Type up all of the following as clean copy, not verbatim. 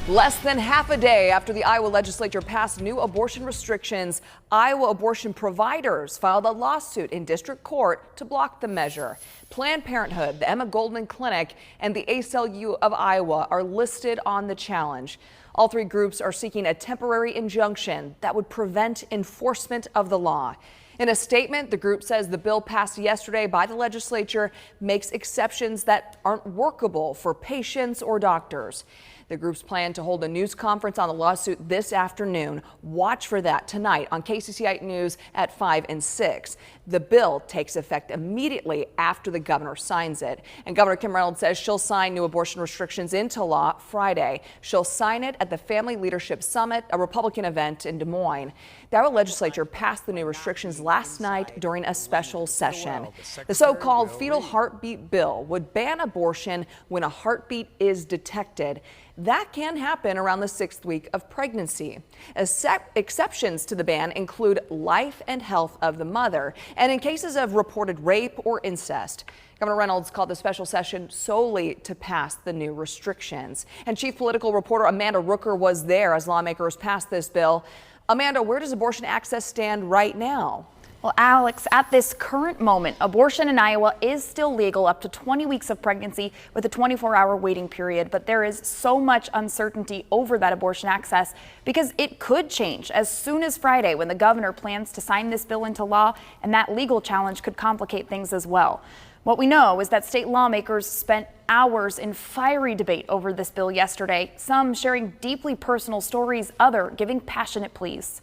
Less than half a day after the Iowa legislature passed new abortion restrictions, Iowa abortion providers filed a lawsuit in district court to block the measure. Planned Parenthood, the Emma Goldman Clinic, and the ACLU of Iowa are listed on the challenge. All three groups are seeking a temporary injunction that would prevent enforcement of the law. In a statement, the group says the bill passed yesterday by the legislature makes exceptions that aren't workable for patients or doctors. The groups plan to hold a news conference on the lawsuit this afternoon. Watch for that tonight on KCCI News at 5 and 6. The bill takes effect immediately after the governor signs it. And Governor Kim Reynolds says she'll sign new abortion restrictions into law Friday. She'll sign it at the Family Leadership Summit, a Republican event in Des Moines. The Iowa legislature passed the new restrictions last night during a special session. The so-called fetal heartbeat bill would ban abortion when a heartbeat is detected. That can happen around the 6th week of pregnancy. Exceptions to the ban include life and health of the mother and in cases of reported rape or incest. Governor Reynolds called the special session solely to pass the new restrictions. And Chief Political Reporter Amanda Rooker was there as lawmakers passed this bill. Amanda, where does abortion access stand right now? Well, Alex, at this current moment, abortion in Iowa is still legal up to 20 weeks of pregnancy with a 24-hour waiting period. But there is so much uncertainty over that abortion access because it could change as soon as Friday when the governor plans to sign this bill into law, and that legal challenge could complicate things as well. What we know is that state lawmakers spent hours in fiery debate over this bill yesterday, some sharing deeply personal stories, others giving passionate pleas.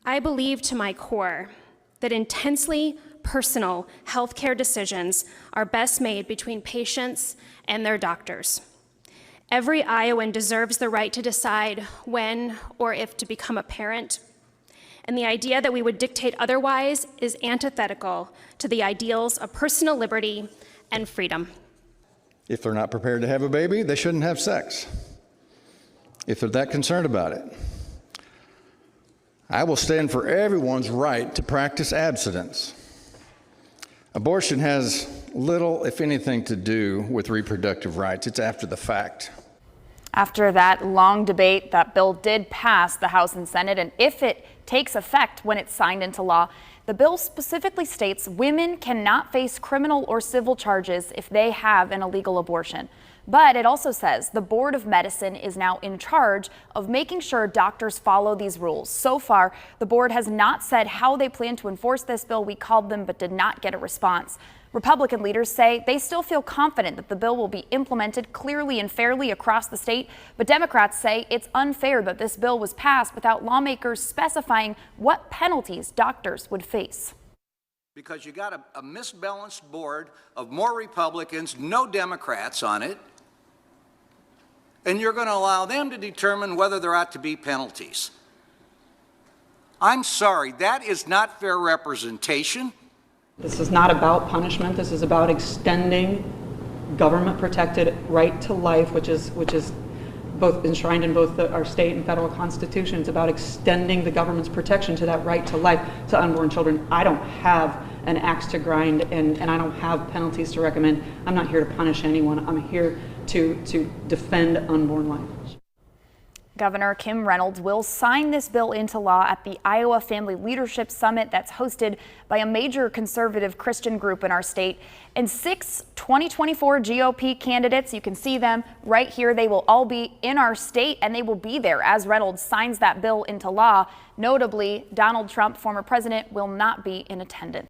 I believe to my core that intensely personal healthcare decisions are best made between patients and their doctors. Every Iowan deserves the right to decide when or if to become a parent, and the idea that we would dictate otherwise is antithetical to the ideals of personal liberty and freedom. If they're not prepared to have a baby, they shouldn't have sex, if they're that concerned about it. I will stand for everyone's right to practice abstinence. Abortion has little, if anything, to do with reproductive rights. It's after the fact. After that long debate, that bill did pass the House and Senate, and if it takes effect when it's signed into law, the bill specifically states women cannot face criminal or civil charges if they have an illegal abortion. But it also says the Board of Medicine is now in charge of making sure doctors follow these rules. So far, the board has not said how they plan to enforce this bill. We called them but did not get a response. Republican leaders say they still feel confident that the bill will be implemented clearly and fairly across the state. But Democrats say it's unfair that this bill was passed without lawmakers specifying what penalties doctors would face. Because you got a misbalanced board of more Republicans, no Democrats on it. And you're going to allow them to determine whether there ought to be penalties. I'm sorry, that is not fair representation. This is not about punishment. This is about extending government-protected right to life, which is both enshrined in both our state and federal constitution. It's about extending the government's protection to that right to life to unborn children. I don't have an axe to grind, and I don't have penalties to recommend. I'm not here to punish anyone. I'm here to defend unborn life. Governor Kim Reynolds will sign this bill into law at the Iowa Family Leadership Summit that's hosted by a major conservative Christian group in our state. And 6 2024 GOP candidates, you can see them right here. They will all be in our state, and they will be there as Reynolds signs that bill into law. Notably, Donald Trump, former president, will not be in attendance.